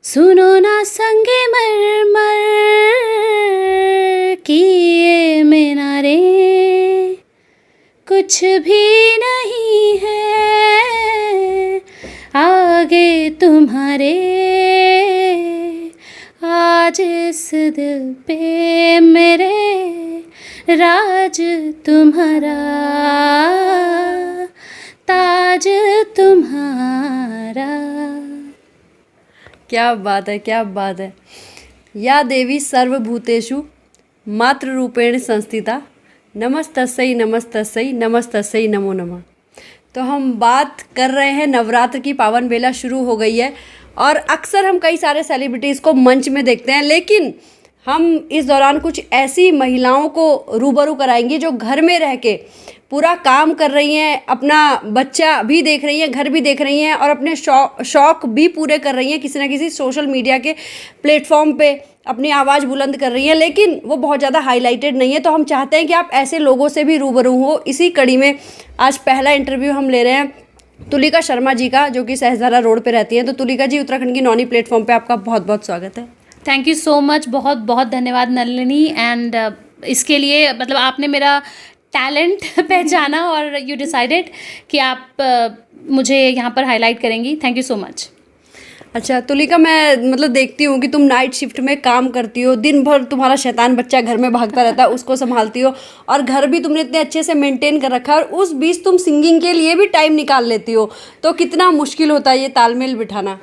सुनो ना संगे मरमर की ये मीनारे, कुछ भी नहीं है आगे तुम्हारे, आज इस दिल पे मेरे राज तुम्हारा, ताज तुम्हारा। क्या बात है, क्या बात है। या देवी सर्वभूतेषु मातृ रूपेण संस्थिता, नमस्तस्यै नमस्तस्यै नमस्तस्यै नमो नमः। तो हम बात कर रहे हैं, नवरात्र की पावन बेला शुरू हो गई है और अक्सर हम कई सारे सेलिब्रिटीज़ को मंच में देखते हैं, लेकिन हम इस दौरान कुछ ऐसी महिलाओं को रूबरू कराएंगे जो घर में रह के पूरा काम कर रही हैं, अपना बच्चा भी देख रही हैं, घर भी देख रही हैं और अपने शौक भी पूरे कर रही हैं, किसी ना किसी सोशल मीडिया के प्लेटफॉर्म पे अपनी आवाज़ बुलंद कर रही हैं, लेकिन वो बहुत ज़्यादा हाईलाइटेड नहीं है। तो हम चाहते हैं कि आप ऐसे लोगों से भी रूबरू हो। इसी कड़ी में आज पहला इंटरव्यू हम ले रहे हैं तुलिका शर्मा जी का, जो कि सहजरा रोड पे रहती हैं। तो तुलिका जी, उत्तराखंड की नौनी प्लेटफॉर्म पे आपका बहुत बहुत स्वागत है। थैंक यू सो मच, बहुत बहुत धन्यवाद नलिनी। एंड इसके लिए मतलब आपने मेरा टैलेंट पहचाना और यू डिसाइडेड कि आप मुझे यहाँ पर हाईलाइट करेंगी। Thank you so much. अच्छा तुलिका, मैं मतलब देखती हूँ कि तुम नाइट शिफ्ट में काम करती हो, दिन भर तुम्हारा शैतान बच्चा घर में भागता रहता है, उसको संभालती हो, और घर भी तुमने इतने अच्छे से मेंटेन कर रखा है, और उस बीच तुम सिंगिंग के लिए भी टाइम निकाल लेती हो। तो कितना मुश्किल होता है ये तालमेल बिठाना?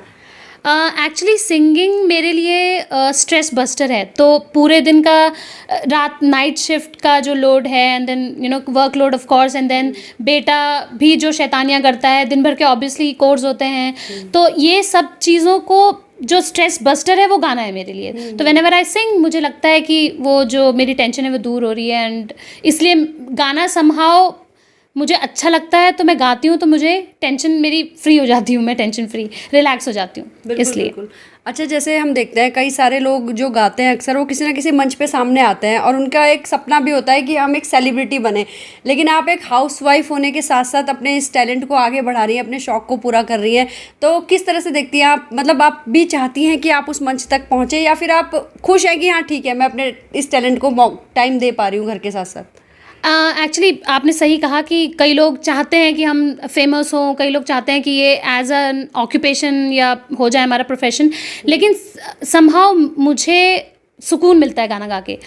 एक्चुअली सिंगिंग मेरे लिए स्ट्रेस बस्टर है। तो पूरे दिन का रात नाइट शिफ्ट का जो लोड है, and then you know work load of course, and then बेटा भी जो शैतानियाँ करता है, दिन भर के ऑब्वियसली कोर्स होते हैं, तो ये सब चीज़ों को जो स्ट्रेस बस्टर है वो गाना है मेरे लिए। तो व्हेनेवर आई सिंग, मुझे लगता है कि वो जो मेरी टेंशन है वो दूर हो रही है, एंड इसलिए गाना समहाउ मुझे अच्छा लगता है, तो मैं गाती हूँ, तो मुझे टेंशन मेरी फ्री हो जाती हूँ, मैं टेंशन फ्री रिलैक्स हो जाती हूँ, इसलिए। बिल्कुल। अच्छा, जैसे हम देखते हैं कई सारे लोग जो गाते हैं अक्सर वो किसी ना किसी मंच पे सामने आते हैं और उनका एक सपना भी होता है कि हम एक सेलिब्रिटी बने, लेकिन आप एक हाउसवाइफ होने के साथ साथ अपने इस टैलेंट को आगे बढ़ा रही हैं, अपने शौक को पूरा कर रही हैं। तो किस तरह से देखती हैं आप, मतलब आप भी चाहती हैं कि आप उस मंच तक पहुँचें, या फिर आप खुश हैं कि हाँ ठीक है, मैं अपने इस टैलेंट को टाइम दे पा रही हूँ घर के साथ साथ? एक्चुअली आपने सही कहा कि कई लोग चाहते हैं कि हम फेमस हों, कई लोग चाहते हैं कि ये एज एन ऑक्यूपेशन या हो जाए हमारा प्रोफेशन, लेकिन समहाउ मुझे सुकून मिलता है गाना गा के।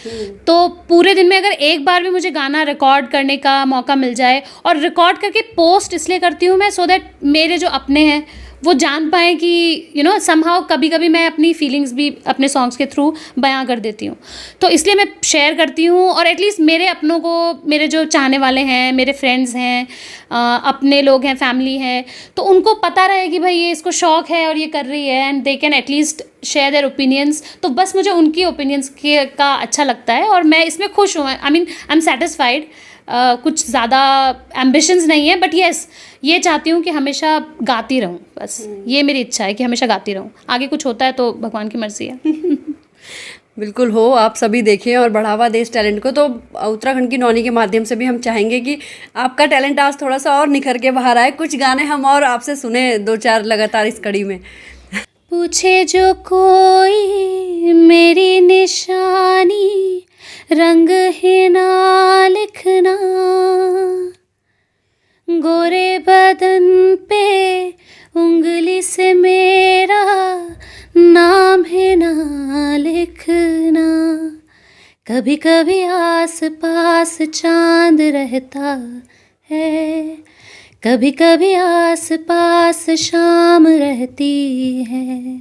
तो पूरे दिन में अगर एक बार भी मुझे गाना रिकॉर्ड करने का मौका मिल जाए, और रिकॉर्ड करके पोस्ट इसलिए करती हूँ मैं, सो दैट मेरे जो अपने हैं वो जान पाएँ कि यू नो समहाउ कभी कभी मैं अपनी फीलिंग्स भी अपने सॉन्ग्स के थ्रू बयां कर देती हूँ, तो इसलिए मैं शेयर करती हूँ। और एटलीस्ट मेरे अपनों को, मेरे जो चाहने वाले हैं, मेरे फ्रेंड्स हैं, अपने लोग हैं, फैमिली हैं, तो उनको पता रहे कि भाई ये इसको शौक है और ये कर रही है, and they can at least share their opinions. तो बस मुझे उनकी ओपिनियंस का अच्छा लगता है और मैं इसमें खुश हूँ। I mean I am satisfied. कुछ ज़्यादा एम्बिशंस नहीं है, बट येस ये चाहती हूँ कि हमेशा गाती रहूँ, बस ये मेरी इच्छा है कि हमेशा गाती रहूँ। आगे कुछ होता है तो भगवान की मर्जी है। बिल्कुल हो, आप सभी देखें और बढ़ावा दें इस टैलेंट को। तो उत्तराखंड की नौनी के माध्यम से भी हम चाहेंगे कि आपका टैलेंट आज थोड़ा सा और निखर के बाहर आए। कुछ गाने हम और आपसे सुने, 2-4 लगातार इस कड़ी में। पूछे जो कोई मेरी निशानी, रंग है ना लिखना, गोरे बदन पे उंगली से मेरा नाम है ना लिखना, कभी कभी आस पास चांद रहता है, कभी कभी आस पास शाम रहती है।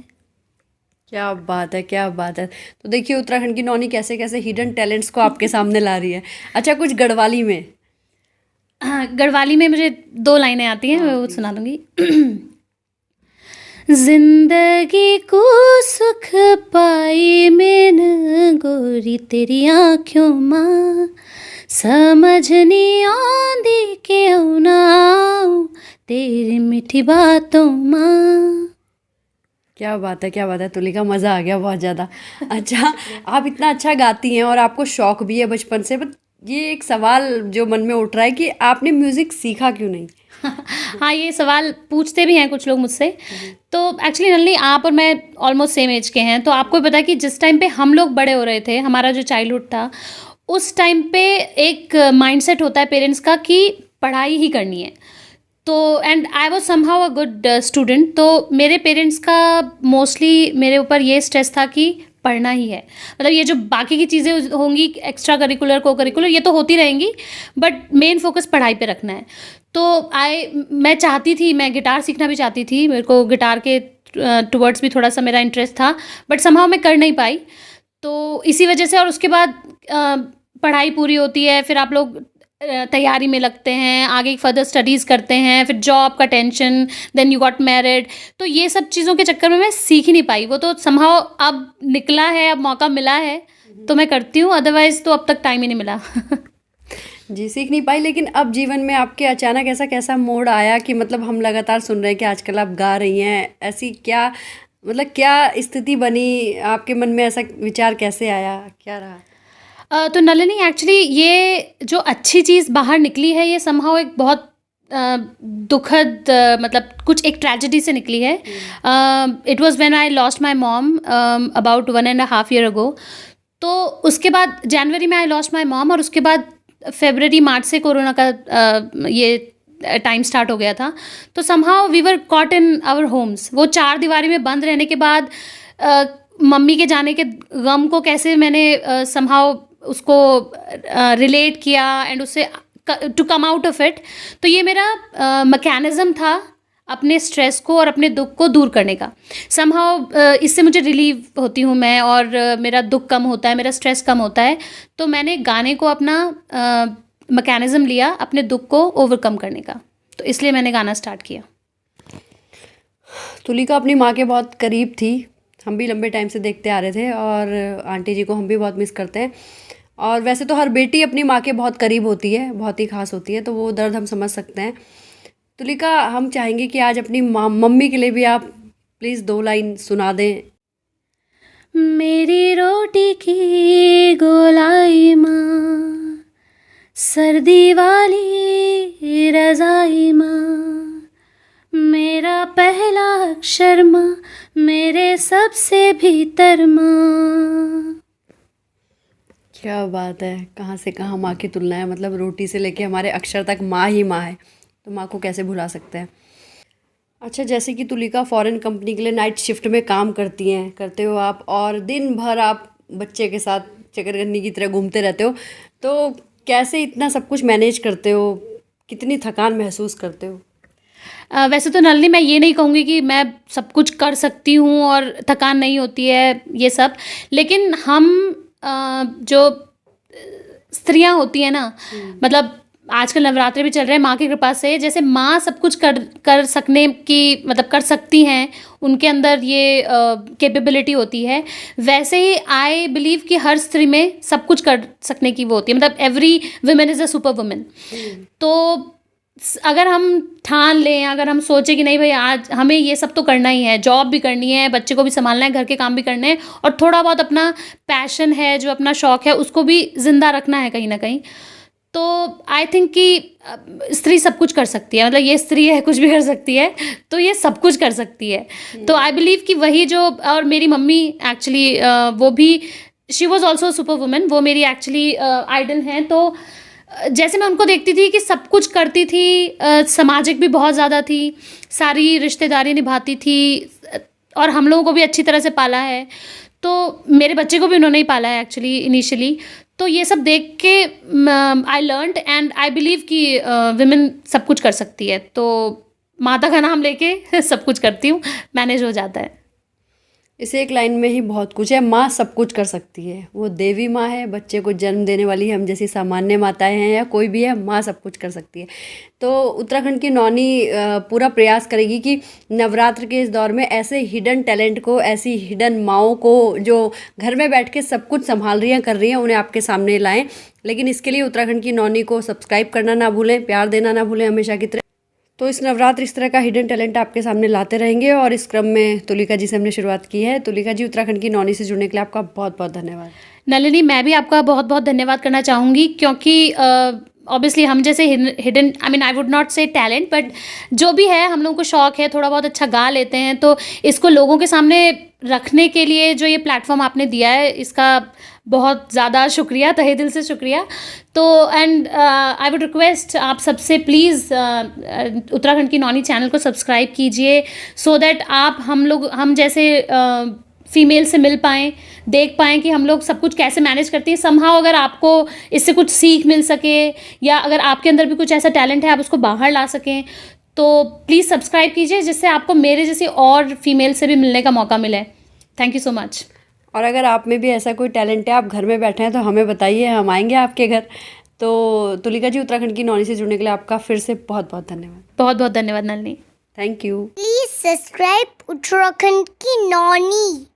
क्या बात है, क्या बात है। तो देखिए उत्तराखंड की नौनी कैसे कैसे हिडन टैलेंट्स को आपके सामने ला रही है। अच्छा, कुछ गढ़वाली में? हाँ, गढ़वाली में मुझे 2 लाइनें आती हैं, मैं वो सुना दूंगी। जिंदगी को सुख पाई मैंने गोरी तेरी आँखों माँ, समझ नहीं आंदी क्यों ना आऊं तेरी मीठी बातों माँ। क्या बात है, क्या बात है तुलिका, मज़ा आ गया बहुत ज़्यादा। अच्छा, आप इतना अच्छा गाती हैं और आपको शौक भी है बचपन से, बट ये एक सवाल जो मन में उठ रहा है कि आपने म्यूज़िक सीखा क्यों नहीं? हाँ, ये सवाल पूछते भी हैं कुछ लोग मुझसे। तो एक्चुअली नलिनी, आप और मैं ऑलमोस्ट सेम एज के हैं, तो आपको भी पता है कि जिस टाइम पे हम लोग बड़े हो रहे थे, हमारा जो चाइल्डहुड था, उस टाइम पे एक माइंडसेट होता है पेरेंट्स का कि पढ़ाई ही करनी है। तो and I was somehow a good student, तो मेरे पेरेंट्स का मोस्टली मेरे ऊपर ये स्ट्रेस था कि पढ़ना ही है। मतलब ये जो बाकी की चीज़ें होंगी, एक्स्ट्रा करिकुलर को करिकुलर, ये तो होती रहेंगी, बट मेन फोकस पढ़ाई पे रखना है। तो मैं चाहती थी, मैं गिटार सीखना भी चाहती थी, मेरे को गिटार के टुवर्ड्स भी थोड़ा सा मेरा इंटरेस्ट था, बट समहाउ मैं कर नहीं पाई। तो इसी वजह से, और उसके बाद पढ़ाई पूरी होती है, फिर आप लोग तैयारी में लगते हैं, आगे फर्दर स्टडीज़ करते हैं, फिर जॉब का tension, then you got married. तो ये सब चीज़ों के चक्कर में मैं सीख ही नहीं पाई। वो तो समहाउ अब निकला है, अब मौका मिला है तो मैं करती हूँ, अदरवाइज़ तो अब तक टाइम ही नहीं मिला। जी, सीख नहीं पाई। लेकिन अब जीवन में आपके अचानक ऐसा कैसा मोड़ आया कि मतलब हम लगातार सुन रहे हैं कि आजकल आप गा रही हैं, ऐसी क्या मतलब क्या स्थिति बनी आपके मन में, ऐसा विचार कैसे आया, क्या रहा? तो नलिनी, एक्चुअली ये जो अच्छी चीज़ बाहर निकली है, ये समहाउ एक बहुत दुखद मतलब कुछ एक ट्रेजेडी से निकली है। It was when I lost my mom about 1.5 year ago। तो उसके बाद जनवरी में आई लॉस्ट माई मॉम, और उसके बाद फेबररी मार्च से कोरोना का ये टाइम स्टार्ट हो गया था। तो somehow we were caught in our homes. वो 4 दीवारी में बंद रहने के बाद मम्मी के जाने के गम को कैसे मैंने समहाउ उसको रिलेट किया एंड उससे to come out of it. तो ये मेरा मैकेनिज़्म था अपने स्ट्रेस को और अपने दुख को दूर करने का। समहाउ इससे मुझे रिलीव होती हूँ मैं, और मेरा दुख कम होता है, मेरा स्ट्रेस कम होता है। तो मैंने गाने को अपना मैकेनिज़्म लिया अपने दुख को ओवरकम करने का, तो इसलिए मैंने गाना स्टार्ट किया। तुलिका अपनी माँ के बहुत करीब थी, हम भी लंबे टाइम से देखते आ रहे थे, और आंटी जी को हम भी बहुत मिस करते हैं। और वैसे तो हर बेटी अपनी माँ के बहुत करीब होती है, बहुत ही खास होती है, तो वो दर्द हम समझ सकते हैं। तुलिका, हम चाहेंगे कि आज अपनी मम्मी के लिए भी आप प्लीज़ 2 लाइन सुना दें। मेरी रोटी की गोलाई माँ, सर्दी वाली रज़ाई माँ, मेरा पहला अक्षर माँ, मेरे सबसे भीतर माँ। क्या बात है, कहाँ से कहाँ माँ की तुलना है। मतलब रोटी से लेके हमारे अक्षर तक माँ ही माँ है, तो माँ को कैसे भुला सकते हैं। अच्छा, जैसे कि तुलिका फॉरेन कंपनी के लिए नाइट शिफ्ट में काम करते हो आप, और दिन भर आप बच्चे के साथ चकरगन्नी की तरह घूमते रहते हो, तो कैसे इतना सब कुछ मैनेज करते हो, कितनी थकान महसूस करते हो? वैसे तो नलिनी, मैं ये नहीं कहूँगी कि मैं सब कुछ कर सकती हूँ और थकान नहीं होती है ये सब, लेकिन हम जो स्त्रियाँ होती हैं ना, मतलब आजकल नवरात्रे भी चल रहे हैं, माँ की कृपा से जैसे माँ सब कुछ कर सकने की, मतलब कर सकती हैं, उनके अंदर ये कैपेबिलिटी होती है, वैसे ही आई बिलीव कि हर स्त्री में सब कुछ कर सकने की वो होती है। मतलब every women is a super women. तो अगर हम ठान लें, अगर हम सोचें कि नहीं भाई आज हमें ये सब तो करना ही है, जॉब भी करनी है, बच्चे को भी संभालना है, घर के काम भी करने हैं, और थोड़ा बहुत अपना पैशन है, जो अपना शौक है, उसको भी जिंदा रखना है कहीं ना कहीं, तो आई थिंक कि स्त्री सब कुछ कर सकती है। मतलब ये स्त्री है, कुछ भी कर सकती है, तो ये सब कुछ कर सकती है। तो आई बिलीव कि वही जो, और मेरी मम्मी एक्चुअली वो भी, she was also super women, वो मेरी एक्चुअली आइडल हैं। तो जैसे मैं उनको देखती थी कि सब कुछ करती थी, सामाजिक भी बहुत ज़्यादा थी, सारी रिश्तेदारी निभाती थी, और हम लोगों को भी अच्छी तरह से पाला है, तो मेरे बच्चे को भी उन्होंने ही पाला है एक्चुअली इनिशियली। तो ये सब देख के I learned and I believe कि विमेन सब कुछ कर सकती है। तो माता का नाम लेके सब कुछ करती हूँ, मैनेज हो जाता है। इसे एक लाइन में ही बहुत कुछ है, माँ सब कुछ कर सकती है। वो देवी माँ है, बच्चे को जन्म देने वाली हम जैसी सामान्य माताएं हैं या कोई भी है, माँ सब कुछ कर सकती है। तो उत्तराखंड की नौनी पूरा प्रयास करेगी कि नवरात्र के इस दौर में ऐसे हिडन टैलेंट को, ऐसी हिडन माँओं को जो घर में बैठ के सब कुछ संभाल रही हैं, कर रही हैं, उन्हें आपके सामने लाएँ। लेकिन इसके लिए उत्तराखंड की नौनी को सब्सक्राइब करना ना भूलें, प्यार देना ना भूलें हमेशा की तरह। तो इस नवरात्र इस तरह का हिडन टैलेंट आपके सामने लाते रहेंगे, और इस क्रम में तुलिका जी से हमने शुरुआत की है। तुलिका जी, उत्तराखंड की नौनी से जुड़ने के लिए आपका बहुत बहुत धन्यवाद। नलिनी, मैं भी आपका बहुत बहुत धन्यवाद करना चाहूँगी, क्योंकि ऑब्वियसली हम जैसे hidden, I mean I would not से टैलेंट, बट जो भी है हम लोगों को शौक है, थोड़ा बहुत अच्छा गा लेते हैं, तो इसको लोगों के सामने रखने के लिए जो ये प्लेटफॉर्म आपने दिया है, इसका बहुत ज़्यादा शुक्रिया, तहे दिल से शुक्रिया। तो एंड आई वुड रिक्वेस्ट आप सबसे प्लीज़ उत्तराखंड की नौनी चैनल को सब्सक्राइब कीजिए, सो दैट आप हम जैसे फीमेल से मिल पाएँ, देख पाएँ कि हम लोग सब कुछ कैसे मैनेज करती हैं। समहाउ अगर आपको इससे कुछ सीख मिल सके, या अगर आपके अंदर भी कुछ ऐसा टैलेंट है आप उसको बाहर ला सकें, तो प्लीज़ सब्सक्राइब कीजिए, जिससे आपको मेरे जैसी और फीमेल से भी मिलने का मौका मिले। Thank you so much. और अगर आप में भी ऐसा कोई टैलेंट है, आप घर में बैठे हैं, तो हमें बताइए, हम आएंगे आपके घर। तो तुलिका जी, उत्तराखंड की नौनी से जुड़ने के लिए आपका फिर से बहुत बहुत धन्यवाद। बहुत बहुत धन्यवाद Nalini. Thank you. Please subscribe Uttarakhand की नौनी।